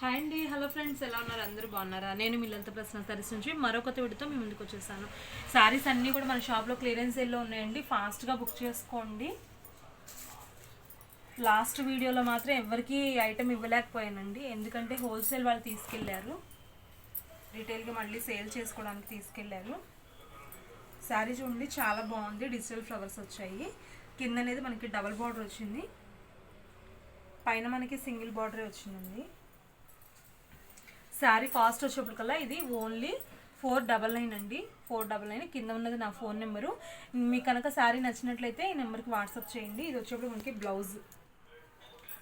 Hi అండి, hello friends, ఎలా ఉన్నారు? అందరూ బాగున్నారా? నేను మీ లలిత ప్రసన్న సారీస్ నుంచి మరొక వీడియోతో మీ ముందుకు వచ్చేసాను. సారీస్ అన్నీ కూడా మన షాప్లో క్లియరెన్స్ సేల్లో ఉన్నాయండి. ఫాస్ట్గా బుక్ చేసుకోండి. లాస్ట్ వీడియోలో మాత్రం ఎవరికి ఐటమ్ ఇవ్వలేకపోయానండి, ఎందుకంటే హోల్సేల్ వాళ్ళు తీసుకెళ్లారు, రీటైల్గా మళ్ళీ సేల్ చేసుకోవడానికి తీసుకెళ్లారు. శారీ చూడండి, చాలా బాగుంది. డిజిటల్ ఫ్లవర్స్ వచ్చాయి. కింద అనేది మనకి డబల్ బార్డర్ వచ్చింది, పైన మనకి సింగిల్ బార్డరే వచ్చిందండి. శారీ కాస్ట్ వచ్చేప్పటికల్లా ఇది ఓన్లీ 499 అండి. 499. కింద ఉన్నది నా ఫోన్ నెంబరు. మీకు కనుక శారీ నచ్చినట్లయితే ఈ నెంబర్కి వాట్సాప్ చేయండి. ఇది వచ్చేప్పుడు మనకి బ్లౌజ్.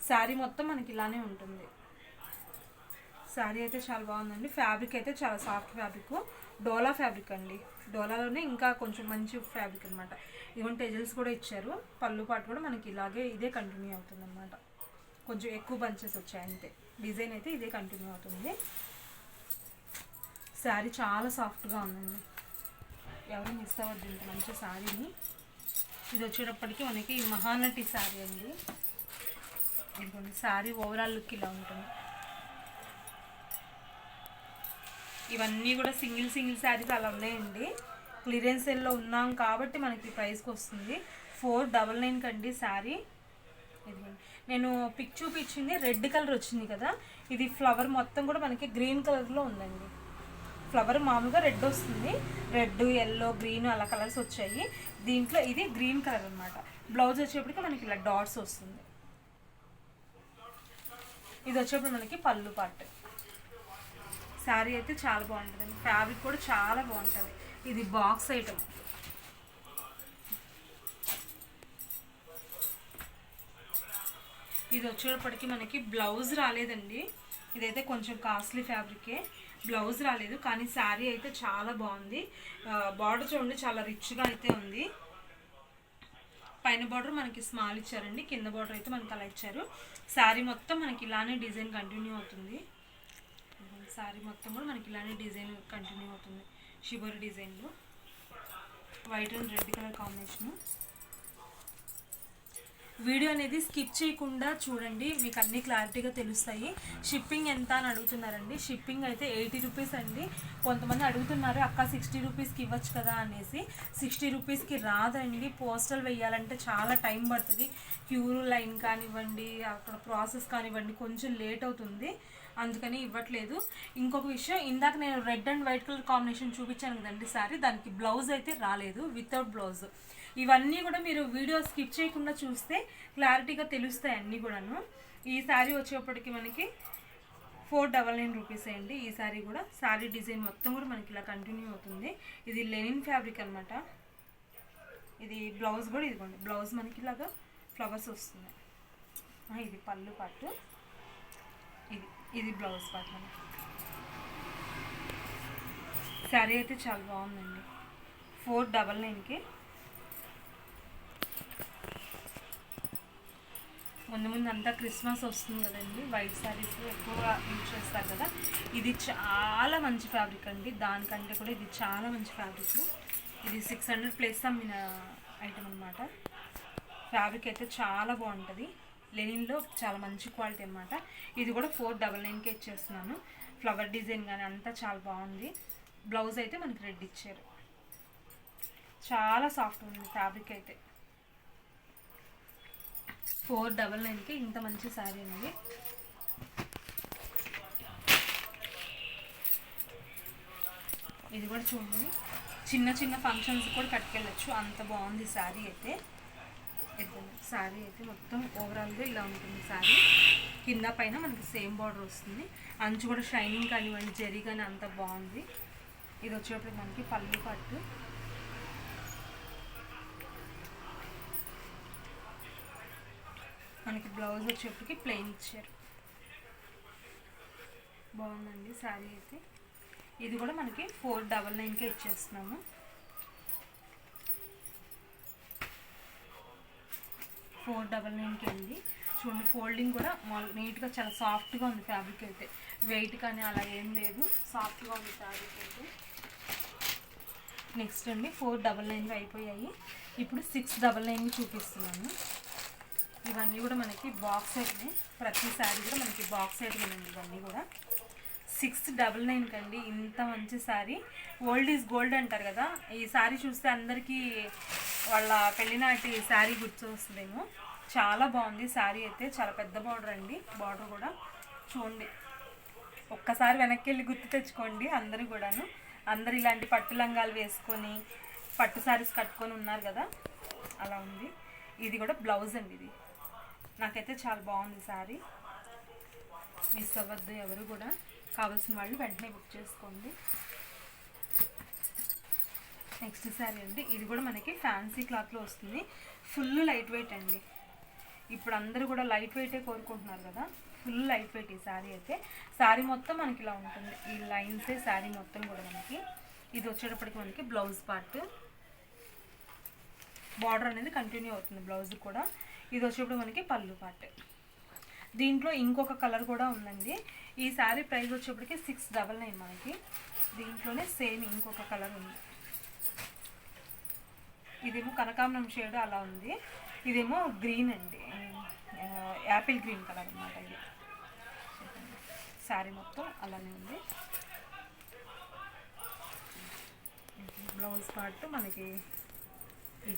శారీ మొత్తం మనకి ఇలానే ఉంటుంది. శారీ అయితే చాలా బాగుందండి. ఫ్యాబ్రిక్ అయితే చాలా సాఫ్ట్ ఫ్యాబ్రిక్, డోలా ఫ్యాబ్రిక్ అండి. డోలాలోనే ఇంకా కొంచెం మంచి ఫ్యాబ్రిక్ అనమాట. ఇవన్నీ టెజల్స్ కూడా ఇచ్చారు. పళ్ళు పాటు కూడా మనకి ఇలాగే ఇదే కంటిన్యూ అవుతుంది అనమాట. కొంచెం ఎక్కువ బంచెస్ వచ్చాయి అంతే. డిజైన్ అయితే ఇదే కంటిన్యూ అవుతుంది. శారీ చాలా సాఫ్ట్గా ఉందండి, ఎవరు మిస్ అవ్వద్దు ఇంత మంచి శారీని. ఇది వచ్చేటప్పటికి మనకి మహానటి శారీ అండి. ఇదిగోండి, శారీ ఓవరాల్ లుక్ ఇలా ఉంటుంది. ఇవన్నీ కూడా సింగిల్ శారీస్ అలా ఉన్నాయండి. క్లియరెన్స్ సేల్లో ఉన్నాం కాబట్టి మనకి ప్రైస్కి వస్తుంది. 499 కండి శారీ. ఇదిగోండి, నేను పిక్ చూపించింది రెడ్ కలర్ వచ్చింది కదా, ఇది ఫ్లవర్ మొత్తం కూడా మనకి గ్రీన్ కలర్లో ఉందండి. ఫ్లవర్ మామూలుగా రెడ్ వస్తుంది, రెడ్, ఎల్లో, గ్రీన్ అలా కలర్స్ వచ్చాయి. దీంట్లో ఇది గ్రీన్ కలర్ అనమాట. బ్లౌజ్ వచ్చేప్పటికి మనకి ఇలా డాట్స్ వస్తుంది. ఇది వచ్చేప్పుడు మనకి పళ్ళు పార్ట్. శారీ అయితే చాలా బాగుంటుంది. ఫ్యాబ్రిక్ కూడా చాలా బాగుంటుంది. ఇది బాక్స్ ఐటమ్. ఇది వచ్చేటప్పటికి మనకి బ్లౌజ్ రాలేదండి. ఇదైతే కొంచెం కాస్ట్లీ ఫ్యాబ్రికే, బ్లౌజ్ రాలేదు. కానీ శారీ అయితే చాలా బాగుంది. బార్డర్ చూడండి, చాలా రిచ్గా అయితే ఉంది. పైన బార్డర్ మనకి స్మాల్ ఇచ్చారండి, కింద బార్డర్ అయితే మనకి అలా ఇచ్చారు. శారీ మొత్తం మనకి ఇలానే డిజైన్ కంటిన్యూ అవుతుంది. శారీ మొత్తం కూడా మనకి ఇలానే డిజైన్ కంటిన్యూ అవుతుంది. షిబోరి డిజైన్లో white and red colour combination. Video అనేది స్కిప్ చేయకుండా చూడండి, మీకు అన్ని క్లారిటీగా తెలుస్తాయి. షిప్పింగ్ ఎంత అని అడుగుతున్నారండి. షిప్పింగ్ అయితే 80 రూపీస్ అండి. కొంతమంది అడుగుతున్నారు, అక్క 60 రూపీస్కి ఇవ్వచ్చు కదా అనేసి. 60 రూపీస్కి రాదండి. పోస్టల్ వేయాలంటే చాలా టైం పడుతుంది. క్యూర్ లైన్ కానివ్వండి, అక్కడ ప్రాసెస్ కానివ్వండి, కొంచెం లేట్ అవుతుంది, అందుకని ఇవ్వట్లేదు. ఇంకొక విషయం, ఇందాక నేను red and white colour combination చూపించాను కదండి శారీ, దానికి బ్లౌజ్ అయితే రాలేదు, వితౌట్ బ్లౌజ్. ఇవన్నీ కూడా మీరు వీడియో స్కిప్ చేయకుండా చూస్తే క్లారిటీగా తెలుస్తాయి అన్నీ కూడాను. ఈ శారీ వచ్చేప్పటికి మనకి 499 రూపీస్ అండి. ఈ శారీ కూడా, శారీ డిజైన్ మొత్తం కూడా మనకి ఇలా కంటిన్యూ అవుతుంది. ఇది లెనిన్ ఫ్యాబ్రిక్ అనమాట. ఇది బ్లౌజ్ కూడా, ఇదిగోండి బ్లౌజ్ మనకి ఇలాగా ఫ్లవర్స్ వస్తున్నాయి. ఇది పళ్ళు పార్ట్, ఇది బ్లౌజ్ పార్ట్ మనకి. శారీ అయితే చాలా బాగుందండి. 499కి. ముందు అంతా క్రిస్మస్ వస్తుంది కదండి, వైట్ శారీస్ ఎక్కువగా యూజ్ చేస్తారు కదా. ఇది చాలా మంచి ఫ్యాబ్రిక్ అండి, దానికంటే కూడా ఇది చాలా మంచి ఫ్యాబ్రిక్. ఇది 600 ప్లస్ అమ్మిన ఐటమ్ అనమాట. ఫ్యాబ్రిక్ అయితే చాలా బాగుంటుంది. లెనిన్లో చాలా మంచి క్వాలిటీ అనమాట. ఇది కూడా 499కే ఇచ్చేస్తున్నాను. ఫ్లవర్ డిజైన్ కానీ అంతా చాలా బాగుంది. బ్లౌజ్ అయితే మనకి రెడ్ ఇచ్చారు. చాలా సాఫ్ట్ ఉంది ఫ్యాబ్రిక్ అయితే. 499కి ఇంత మంచి శారీ ఉంది. ఇది కూడా చూడండి, చిన్న ఫంక్షన్స్ కూడా కట్టుకెళ్ళచ్చు, అంత బాగుంది శారీ అయితే. శారీ అయితే మొత్తం ఓవరాల్గా ఇలా ఉంటుంది శారీ. కింద పైన మనకి సేమ్ బార్డర్ వస్తుంది. అంచు కూడా షైనింగ్ కానివ్వండి, జరీ కానీ అంత బాగుంది. ఇది వచ్చేటప్పుడు మనకి పళ్ళు పట్టు. మనకి బ్లౌజ్ వచ్చేప్పటికి ప్లెయిన్ ఇచ్చారు. బాగుందండి శారీ అయితే. ఇది కూడా మనకి 499కే ఇచ్చేస్తున్నాము. అండి. చూడండి, ఫోల్డింగ్ కూడా నీట్గా చాలా సాఫ్ట్గా ఉంది ఫ్యాబ్రిక్ అయితే. వెయిట్ కానీ అలా ఏం లేదు, సాఫ్ట్గా ఉంది ఫ్యాబ్రిక్ అయితే. నెక్స్ట్ అండి 499 అయిపోయాయి. ఇప్పుడు 699 చూపిస్తున్నాను. ఇవన్నీ కూడా మనకి బాక్స్ ఐటమే, ప్రతి శారీ కూడా మనకి బాక్స్ ఐటమేనండి. ఇవన్నీ కూడా 699 కండి. ఇంత మంచి శారీ, ఓల్డ్ ఈజ్ గోల్డ్ అంటారు కదా. ఈ శారీ చూస్తే అందరికీ వాళ్ళ పెళ్ళినాటి శారీ గుర్తు వస్తుందేమో. చాలా బాగుంది శారీ అయితే, చాలా పెద్ద బార్డర్ అండి. బార్డర్ కూడా చూడండి, ఒక్కసారి వెనక్కి వెళ్ళి గుర్తు తెచ్చుకోండి. అందరూ కూడాను, అందరు ఇలాంటి పట్టు లంగాలు వేసుకొని పట్టు శారీస్ కట్టుకొని ఉన్నారు కదా, అలా ఉంది. ఇది కూడా బ్లౌజ్ అండి. ఇది నాకైతే చాలా బాగుంది శారీ. మిస్ అవ్వద్దు ఎవరు కూడా, కావాల్సిన వాళ్ళు వెంటనే బుక్ చేసుకోండి. నెక్స్ట్ శారీ అండి. ఇది కూడా మనకి ఫ్యాన్సీ క్లాత్లో వస్తుంది. ఫుల్ లైట్ వెయిట్ అండి. ఇప్పుడు అందరూ కూడా లైట్ వెయిటే కోరుకుంటున్నారు కదా, ఫుల్ లైట్ వెయిట్ ఈ శారీ అయితే. శారీ మొత్తం మనకి ఇలా ఉంటుంది, ఈ లైన్సే శారీ మొత్తం కూడా మనకి. ఇది వచ్చేటప్పటికి మనకి బ్లౌజ్ పార్ట్, బార్డర్ అనేది కంటిన్యూ అవుతుంది బ్లౌజ్ కూడా. ఇది వచ్చేటప్పుడు మనకి పళ్ళు పార్ట్. దీంట్లో ఇంకొక కలర్ కూడా ఉందండి. ఈ శారీ ప్రైస్ వచ్చేప్పటికి 699 మనకి. దీంట్లోనే సేమ్ ఇంకొక కలర్ ఉంది. ఇదేమో కనకాంబరం షేడ్ అలా ఉంది, ఇదేమో గ్రీన్ అండి, యాపిల్ గ్రీన్ కలర్ అన్నమాట. ఇది శారీ మొత్తం అలానే ఉంది. బ్లౌజ్ పార్ట్ మనకి, ఇది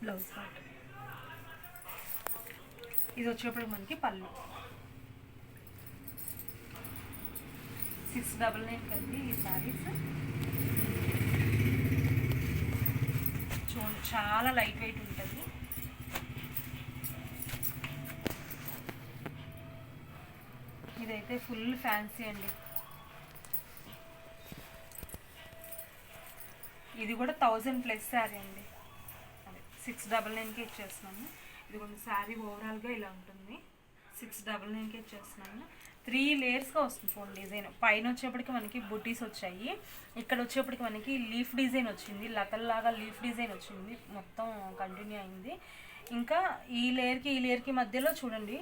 బ్లౌజ్ పార్ట్. ఇది వచ్చేప్పుడు మనకి పళ్ళు. 699 కండి ఈ శారీస్. చూడండి, చాలా లైట్ వెయిట్ ఉంటుంది. ఇదైతే ఫుల్ ఫ్యాన్సీ అండి. ఇది కూడా 1000+ శారీ అండి. అదే 699కే ఇచ్చేస్తున్నాము. ఇది కొన్ని శారీ ఓవరాల్గా ఇలా ఉంటుంది. 699కే ఇచ్చేస్తున్నాము. 3 లేయర్స్గా వస్తుంది చూడండి డిజైన్. పైన వచ్చేప్పటికి మనకి బుటీస్ వచ్చాయి, ఇక్కడ వచ్చేప్పటికి మనకి లీఫ్ డిజైన్ వచ్చింది, లతల్లాగా లీఫ్ డిజైన్ వచ్చింది, మొత్తం కంటిన్యూ అయింది. ఇంకా ఈ లేయర్కి మధ్యలో చూడండి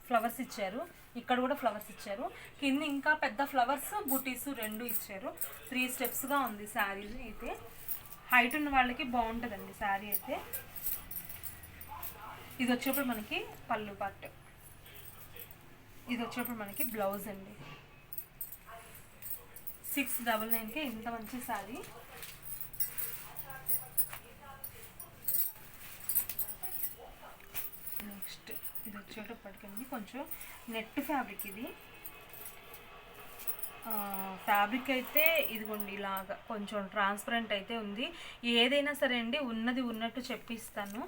ఫ్లవర్స్ ఇచ్చారు, ఇక్కడ కూడా ఫ్లవర్స్ ఇచ్చారు, కింద ఇంకా పెద్ద ఫ్లవర్స్ బుటీస్ 2 ఇచ్చారు. 3 స్టెప్స్గా ఉంది శారీ అయితే. హైట్ ఉన్న వాళ్ళకి బాగుంటుందండి శారీ అయితే. ఇది వచ్చేప్పుడు మనకి పళ్ళు పార్ట్. ఇది వచ్చేప్పుడు మనకి బ్లౌజ్ అండి. 699కే ఇంత మంచి శారీ. నెక్స్ట్ ఇది వచ్చేటప్పటికండి కొంచెం నెట్ ఫ్యాబ్రిక్. ఇది ఫ్యాబ్రిక్ అయితే ఇదిగోండి ఇలాగా కొంచెం ట్రాన్స్పరెంట్ అయితే ఉంది. ఏదైనా సరే అండి ఉన్నది ఉన్నట్టు చెప్పిస్తాను.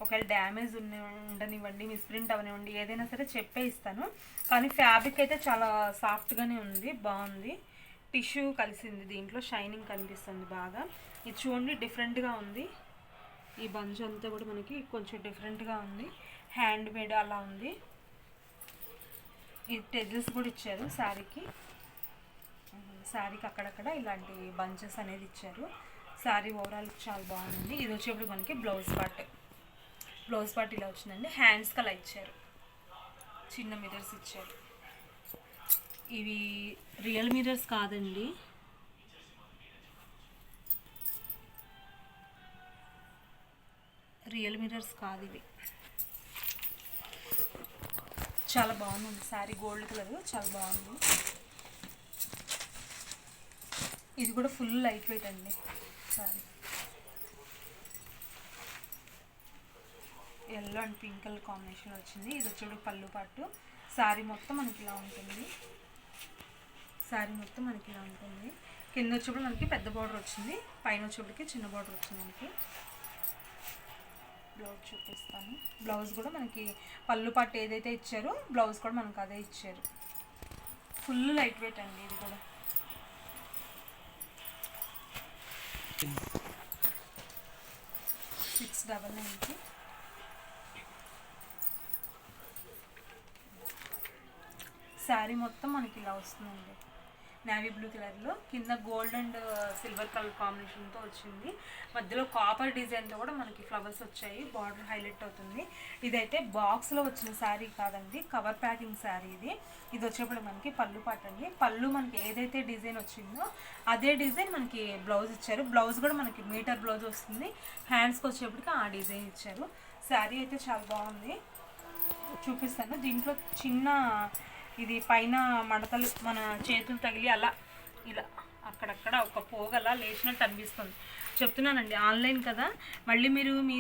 ఒకవేళ డ్యామేజ్ ఉండనివ్వండి, మిస్ప్రింట్ అవనివ్వండి, ఏదైనా సరే చెప్పే ఇస్తాను. కానీ ఫ్యాబ్రిక్ అయితే చాలా సాఫ్ట్గానే ఉంది, బాగుంది. టిష్యూ కలిసింది దీంట్లో, షైనింగ్ కనిపిస్తుంది బాగా. ఇది చూడండి డిఫరెంట్గా ఉంది. ఈ బంచ్ అంతా కూడా మనకి కొంచెం డిఫరెంట్గా ఉంది, హ్యాండ్ మేడ్ అలా ఉంది. ఈ టెజిల్స్ కూడా ఇచ్చారు శారీకి. శారీకి అక్కడక్కడ ఇలాంటి బంచెస్ అనేది ఇచ్చారు. శారీ ఓవరాల్ చాలా బాగుంది. ఇది వచ్చేప్పుడు మనకి బ్లౌజ్ పార్ట్. బ్లౌజ్ పార్ట్ ఇలా వచ్చిందండి. హ్యాండ్స్కి అలా ఇచ్చారు, చిన్న మిర్రర్స్ ఇచ్చారు. ఇవి రియల్ మిర్రర్స్ కాదండి, రియల్ మిర్రర్స్ కాదు ఇవి. చాలా బాగుంది శారీ, గోల్డ్ కలర్ చాలా బాగుంది. ఇది కూడా ఫుల్ లైట్ వెయిట్ అండి sari. Yellow and pink colour combination వచ్చింది. ఇది వచ్చేప్పుడు పళ్ళు పాటు. శారీ మొత్తం మనకి ఇలా ఉంటుంది, శారీ మొత్తం మనకి ఇలా ఉంటుంది. కింద వచ్చేప్పుడు మనకి పెద్ద బార్డర్ వచ్చింది, పైన వచ్చేప్పటికి చిన్న బార్డర్ వచ్చింది మనకి. బ్లౌజ్ చూపిస్తాను. బ్లౌజ్ కూడా మనకి పళ్ళు పాటు ఏదైతే ఇచ్చారో బ్లౌజ్ కూడా మనకు అదే ఇచ్చారు. ఫుల్ లైట్ వెయిట్ అండి ఇది కూడా. $699కి శారీ మొత్తం మనకి ఇలా వస్తుందండి. నేవీ బ్లూ కలర్లో, కింద గోల్డ్ అండ్ సిల్వర్ కలర్ కాంబినేషన్తో వచ్చింది. మధ్యలో కాపర్ డిజైన్తో కూడా మనకి ఫ్లవర్స్ వచ్చాయి, బార్డర్ హైలైట్ అవుతుంది. ఇదైతే బాక్స్లో వచ్చిన శారీ కాదండి, కవర్ ప్యాకింగ్ శారీ ఇది. ఇది వచ్చేప్పుడు మనకి పళ్ళు పాట అండి. పళ్ళు మనకి ఏదైతే డిజైన్ వచ్చిందో అదే డిజైన్ మనకి బ్లౌజ్ ఇచ్చారు. బ్లౌజ్ కూడా మనకి మీటర్ బ్లౌజ్ వస్తుంది. హ్యాండ్స్కి వచ్చేప్పటికి ఆ డిజైన్ ఇచ్చారు. శారీ అయితే చాలా బాగుంది, చూపిస్తాను. దీంట్లో చిన్న ఇది పైన మడతలు మన చేతులు తగిలి అలా ఇలా అక్కడక్కడ ఒక పోగలా లేచినట్టు అనిపిస్తుంది. చెప్తున్నానండి, ఆన్లైన్ కదా, మళ్ళీ మీరు మీ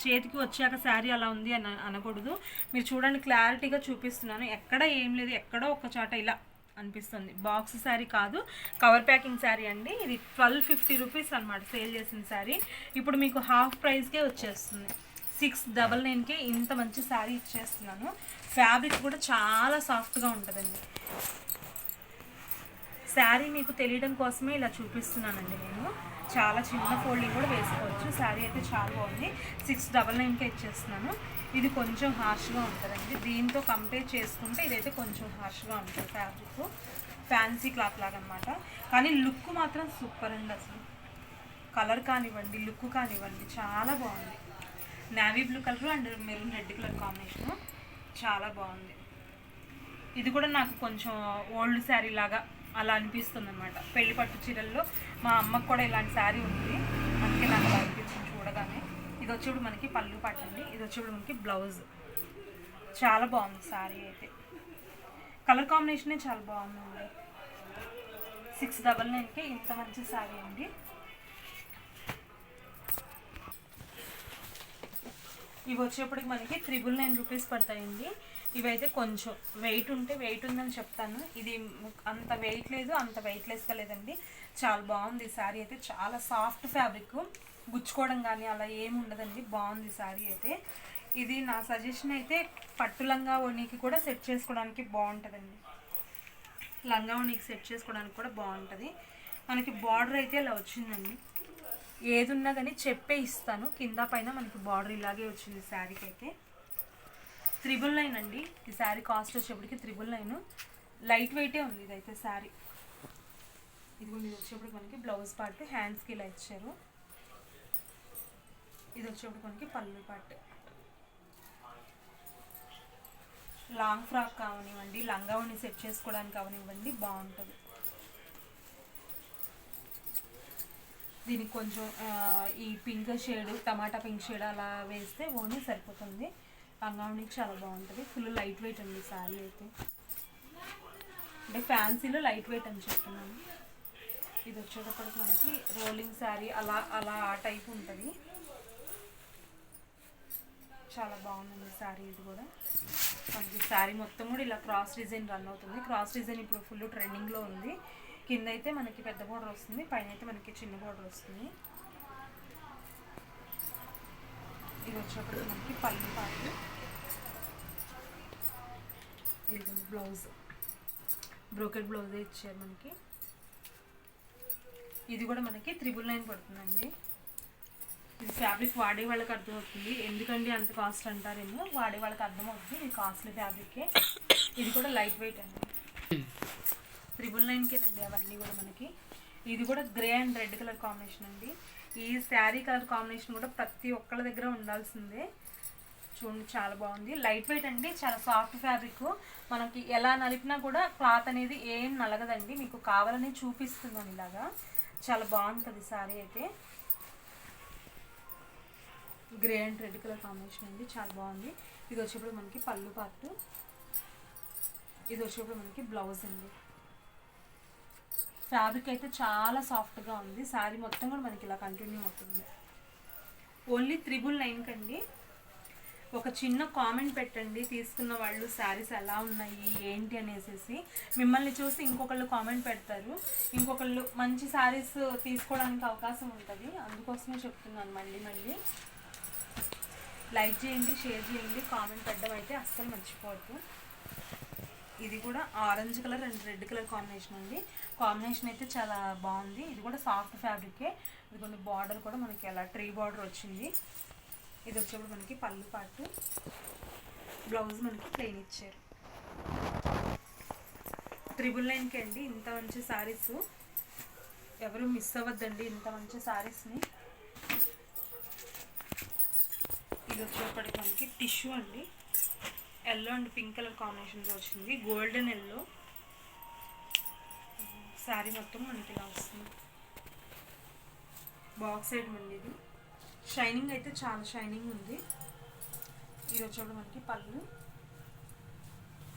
చేతికి వచ్చాక శారీ అలా ఉంది అని అనకూడదు. మీరు చూడండి, క్లారిటీగా చూపిస్తున్నాను, ఎక్కడ ఏం లేదు, ఎక్కడో ఒక చాట ఇలా అనిపిస్తుంది. బాక్స్ శారీ కాదు, కవర్ ప్యాకింగ్ శారీ అండి. ఇది 1250 రూపీస్ అనమాట సేల్ చేసిన శారీ. ఇప్పుడు మీకు హాఫ్ ప్రైస్కే వచ్చేస్తుంది. 699కే ఇంత మంచి శారీ ఇచ్చేస్తున్నాను. ఫ్యాబ్రిక్ కూడా చాలా సాఫ్ట్గా ఉంటుందండి. శారీ మీకు తెలియడం కోసమే ఇలా చూపిస్తున్నానండి నేను. చాలా చిన్న ఫోల్డింగ్ కూడా వేసుకోవచ్చు. శారీ అయితే చాలా బాగుంది. 699కే ఇచ్చేస్తున్నాను. ఇది కొంచెం హార్ష్గా ఉంటుందండి, దీంతో కంపేర్ చేసుకుంటే ఇదైతే కొంచెం హార్ష్గా ఉంటుంది. ఫ్యాబ్రిక్ ఫ్యాన్సీ క్లాత్ లాగా అనమాట, కానీ లుక్ మాత్రం సూపర్ అండి. అసలు కలర్ కానివ్వండి, లుక్ కానివ్వండి, చాలా బాగుంది. Navy blue colour and maroon red colour combination చాలా బాగుంది. ఇది కూడా నాకు కొంచెం ఓల్డ్ శారీ లాగా అలా అనిపిస్తుంది అనమాట. పెళ్లి పట్టు చీరల్లో మా అమ్మకు కూడా ఇలాంటి శారీ ఉంది, అందుకే నాకు అలా అనిపించింది చూడగానే. ఇది వచ్చేప్పుడు మనకి పళ్ళు పట్టండి, ఇది వచ్చేప్పుడు మనకి బ్లౌజ్. చాలా బాగుంది శారీ అయితే, కలర్ కాంబినేషనే చాలా బాగుందండి. 699కే ఇంత మంచి శారీ అండి. ఇవి వచ్చేప్పటికి మనకి 999 రూపీస్ పడతాయండి. ఇవైతే కొంచెం వెయిట్ ఉంటే వెయిట్ ఉందని చెప్తాను, ఇది అంత వెయిట్ లేదు, అంత వెయిట్లెస్గా లేదండి. చాలా బాగుంది శారీ అయితే, చాలా సాఫ్ట్ ఫ్యాబ్రిక్, గుచ్చుకోవడం కానీ అలా ఏమి ఉండదండి. బాగుంది శారీ అయితే. ఇది నా సజెషన్ అయితే పట్టు లంగా ఓణీకి కూడా సెట్ చేసుకోవడానికి బాగుంటుందండి. లంగా ఓణీకి సెట్ చేసుకోవడానికి కూడా బాగుంటుంది. మనకి బార్డర్ అయితే ఇలా వచ్చిందండి, ఏది ఉన్నా కానీ చెప్పే ఇస్తాను. కింద పైన మనకి బార్డర్ ఇలాగే వచ్చింది శారీకి అయితే. 999 అండి ఈ శారీ కాస్ట్ వచ్చేప్పటికి. 999 లైట్ వెయిటే ఉంది ఇదైతే శారీ. ఇది వచ్చేప్పటికి మనకి బ్లౌజ్ పార్ట్, హ్యాండ్స్కి ఇలా ఇచ్చారు. ఇది వచ్చేప్పటికి మనకి పళ్ళు పార్ట్. లాంగ్ ఫ్రాక్ కావనివ్వండి, లంగా ఓణి సెట్ చేసుకోవడానికి కావనివ్వండి, బాగుంటుంది. దీనికి కొంచెం ఈ పింక్ షేడ్, టమాటా పింక్ షేడ్ అలా వేస్తే ఓణి సరిపోతుంది. లంగావణికి చాలా బాగుంటుంది. ఫుల్ లైట్ వెయిట్ అండి శారీ అయితే, అంటే ఫ్యాన్సీలో లైట్ వెయిట్ అని చెప్తున్నాను. ఇది వచ్చేటప్పటికి మనకి రోలింగ్ శారీ అలా అలా ఆ టైప్ ఉంటుంది. చాలా బాగుంది శారీ. ఇది కూడా మనకి శారీ మొత్తం కూడా ఇలా క్రాస్ డిజైన్ రన్ అవుతుంది. క్రాస్ డిజైన్ ఇప్పుడు ఫుల్ ట్రెండింగ్లో ఉంది. కింద అయితే మనకి పెద్ద బోర్డర్ వస్తుంది, పైన అయితే మనకి చిన్న బోర్డర్ వస్తుంది. ఇది వచ్చేప్పటికి మనకి పళ్ళు పార్ట్, ఇది బ్లౌజ్, బ్రోకెట్ బ్లౌజే ఇచ్చారు మనకి. ఇది కూడా మనకి 999 పడుతుందండి. ఇది ఫ్యాబ్రిక్ వాడే వాళ్ళకి అర్థమవుతుంది, ఎందుకండి అంత కాస్ట్ అంటారేమో, వాడే వాళ్ళకి అర్థమవుతుంది. ఇది కాస్ట్లీ ఫ్యాబ్రికే. ఇది కూడా లైట్ వెయిట్ అండి. 999కేనండి అవన్నీ కూడా మనకి. ఇది కూడా grey and red colour combination అండి. ఈ శారీ కలర్ కాంబినేషన్ కూడా ప్రతి ఒక్కళ్ళ దగ్గర ఉండాల్సిందే. చూడండి చాలా బాగుంది, లైట్ వెయిట్ అండి, చాలా సాఫ్ట్ ఫ్యాబ్రిక్. మనకి ఎలా నలిపినా కూడా క్లాత్ అనేది ఏం నలగదండి. మీకు కావాలని చూపిస్తున్నాను ఇలాగా, చాలా బాగుంటుంది శారీ అయితే. Grey and red colour combination అండి, చాలా బాగుంది. ఇది వచ్చేప్పుడు మనకి పళ్ళు పార్ట్, ఇది వచ్చేప్పుడు మనకి బ్లౌజ్ అండి. ఫ్యాబ్రిక్ అయితే చాలా సాఫ్ట్గా ఉంది. శారీ మొత్తం కూడా మనకి ఇలా కంటిన్యూ అవుతుంది. ఓన్లీ 999 అండి. ఒక చిన్న కామెంట్ పెట్టండి తీసుకున్న వాళ్ళు, శారీస్ ఎలా ఉన్నాయి ఏంటి అనేసి. మిమ్మల్ని చూసి ఇంకొకళ్ళు కామెంట్ పెడతారు, ఇంకొకళ్ళు మంచి శారీస్ తీసుకోవడానికి అవకాశం ఉంటుంది. అందుకోసమే చెప్తున్నాను. మళ్ళీ లైక్ చేయండి, షేర్ చేయండి, కామెంట్ పెట్టడం అయితే అస్సలు మర్చిపోవద్దు. ఇది కూడా orange colour and red colour combination అండి. కాంబినేషన్ అయితే చాలా బాగుంది. ఇది కూడా సాఫ్ట్ ఫ్యాబ్రికే. ఇది కొన్ని బార్డర్ కూడా మనకి అలా ట్రీ బార్డర్ వచ్చింది. ఇది వచ్చేప్పుడు మనకి పళ్ళు పార్ట్, బ్లౌజ్ మనకి ప్లెయిన్ ఇచ్చారు. 999కే అండి ఇంత మంచి శారీస్. ఎవరు మిస్ అవ్వద్దండి ఇంత మంచి శారీస్ని. ఇది వచ్చేప్పటికి మనకి టిష్యూ అండి, ఎల్లో అండ్ పింక్ కలర్ కాంబినేషన్తో వచ్చింది. గోల్డెన్ ఎల్లో శారీ మొత్తం మనకి ఇలా వస్తుంది. బాక్స్ సైడ్ మండి. ఇది షైనింగ్ అయితే చాలా షైనింగ్ ఉంది. ఇది వచ్చేప్పుడు మనకి పళ్ళు,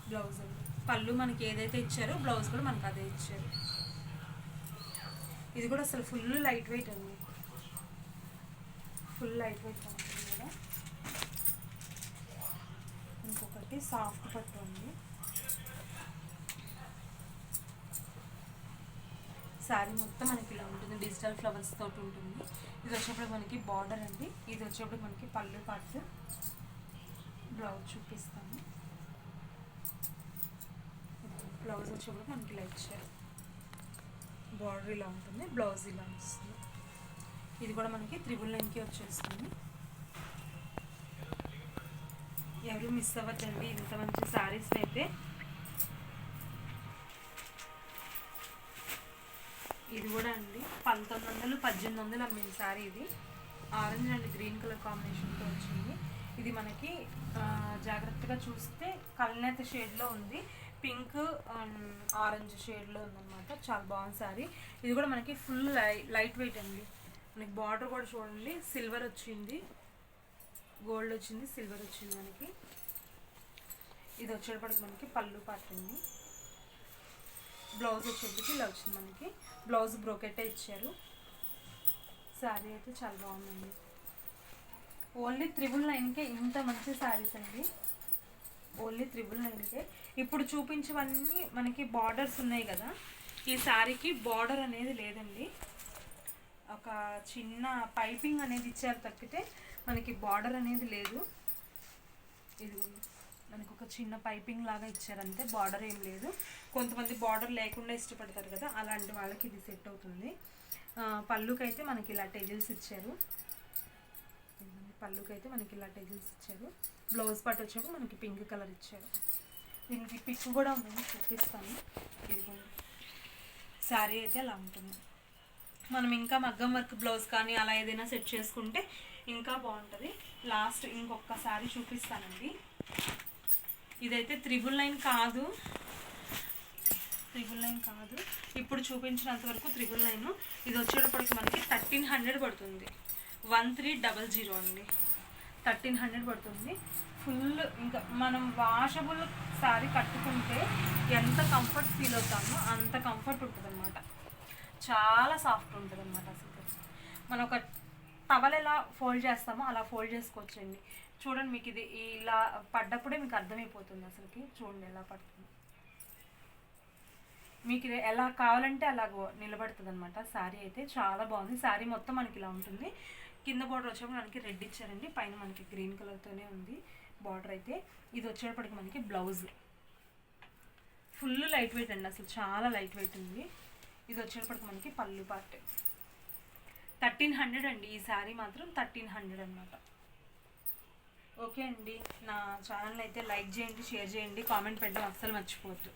బ్లౌజ్ అండి. పళ్ళు మనకి ఏదైతే ఇచ్చారో బ్లౌజ్ కూడా మనకి అదే ఇచ్చారు. ఇది కూడా అసలు ఫుల్ లైట్ వెయిట్ అండి, ఫుల్ లైట్ వెయిట్ ఉంటుంది కూడా. ఇంకొకటి సాఫ్ట్ పట్టు ఉంది. శారీ మొత్తం మనకి ఇలా ఉంటుంది, డిజిటల్ ఫ్లవర్స్ తోటి ఉంటుంది. ఇది వచ్చేప్పుడు మనకి బార్డర్ అండి. ఇది వచ్చేప్పుడు మనకి పళ్ళు పార్ట్, బ్లౌజ్ చూపిస్తాను. బ్లౌజ్ వచ్చేప్పుడు మనకి ఇలా ఇచ్చారు, బార్డర్ ఇలా ఉంటుంది, బ్లౌజ్ ఇలా వస్తుంది. ఇది కూడా మనకి 999కి వచ్చేస్తుంది. ఎవరు మిస్ అవ్వద్దండి ఇంత మంచి శారీస్ అయితే. ఇది కూడా అండి 1900 1800 అమ్మింది శారీ. ఇది ఆరెంజ్ అండ్ గ్రీన్ కలర్ కాంబినేషన్తో వచ్చింది. ఇది మనకి జాగ్రత్తగా చూస్తే కల్నేత షేడ్లో ఉంది, పింక్ అండ్ ఆరెంజ్ షేడ్లో ఉందన్నమాట. చాలా బాగుంది శారీ. ఇది కూడా మనకి ఫుల్ లైట్ వెయిట్ అండి. మనకి బార్డర్ కూడా చూడండి, సిల్వర్ వచ్చింది, గోల్డ్ వచ్చింది, సిల్వర్ వచ్చింది మనకి. ఇది వచ్చేటప్పటికి మనకి పళ్ళు పార్ట్ అండి. బ్లౌజ్ వచ్చేటప్పటికి ఇలా వచ్చింది మనకి, బ్లౌజ్ బ్రోకెట్టే ఇచ్చారు. శారీ అయితే చాలా బాగుందండి. ఓన్లీ 999కే ఇంత మంచి శారీస్ అండి, ఓన్లీ 999కే. ఇప్పుడు చూపించవన్నీ మనకి బార్డర్స్ ఉన్నాయి కదా, ఈ శారీకి బార్డర్ అనేది లేదండి. ఒక చిన్న పైపింగ్ అనేది ఇచ్చారు తప్పితే మనకి బార్డర్ అనేది లేదు. ఇది మనకు ఒక చిన్న పైపింగ్ లాగా ఇచ్చారంటే, బార్డర్ ఏం లేదు. కొంతమంది బార్డర్ లేకుండా ఇష్టపడతారు కదా, అలాంటి వాళ్ళకి ఇది సెట్ అవుతుంది. పళ్ళుకైతే మనకి ఇలా టెజిల్స్ ఇచ్చారు, పళ్ళుకైతే మనకి ఇలా టెజిల్స్ ఇచ్చారు. బ్లౌజ్ పార్ట్ వచ్చాక మనకి పింక్ కలర్ ఇచ్చారు. దీనికి పిక్ కూడా ఉందని చూపిస్తాను. ఇదిగోండి, శారీ అయితే అలా ఉంటుంది. మనం ఇంకా మగ్గం వర్క్ బ్లౌజ్ కానీ అలా ఏదైనా సెట్ చేసుకుంటే ఇంకా బాగుంటుంది. లాస్ట్ ఇంకొక శారీ చూపిస్తానండి. ఇదైతే 999 కాదు, 999 కాదు, ఇప్పుడు చూపించినంత వరకు 999. ఇది వచ్చేటప్పటికి మనకి 1300 పడుతుంది, 1300 అండి, 1300 పడుతుంది. ఫుల్ ఇంకా మనం వాషబుల్ శారీ కట్టుకుంటే ఎంత కంఫర్ట్ ఫీల్ అవుతామో అంత కంఫర్ట్ ఉంటుంది అనమాట. చాలా సాఫ్ట్ ఉంటుంది అనమాట. అసలు మనం ఒక టవల్ ఎలా ఫోల్డ్ చేస్తామో అలా ఫోల్డ్ చేసుకోవచ్చండి. చూడండి, మీకు ఇది ఇలా పడ్డప్పుడే మీకు అర్థమైపోతుంది అసలుకి. చూడండి ఎలా పడుతుంది, మీకు ఇది ఎలా కావాలంటే అలాగో నిలబడుతుంది అనమాట. శారీ అయితే చాలా బాగుంది. శారీ మొత్తం మనకి ఇలా ఉంటుంది. కింద బార్డర్ వచ్చేప్పుడు మనకి రెడ్ ఇచ్చారండి, పైన మనకి గ్రీన్ కలర్తోనే ఉంది బార్డర్ అయితే. ఇది వచ్చేటప్పటికి మనకి బ్లౌజ్ ఫుల్ లైట్ వెయిట్ అండి, అసలు చాలా లైట్ వెయిట్ ఉంది. ఇది వచ్చేటప్పటికి మనకి పళ్ళు పార్ట్. 1300 అండి, ఈ శారీ మాత్రం 1300 అనమాట. ఓకే అండి, నా ఛానల్ అయితే లైక్ చేయండి, షేర్ చేయండి, కామెంట్ పెట్టడం అస్సలు మర్చిపోవద్దు.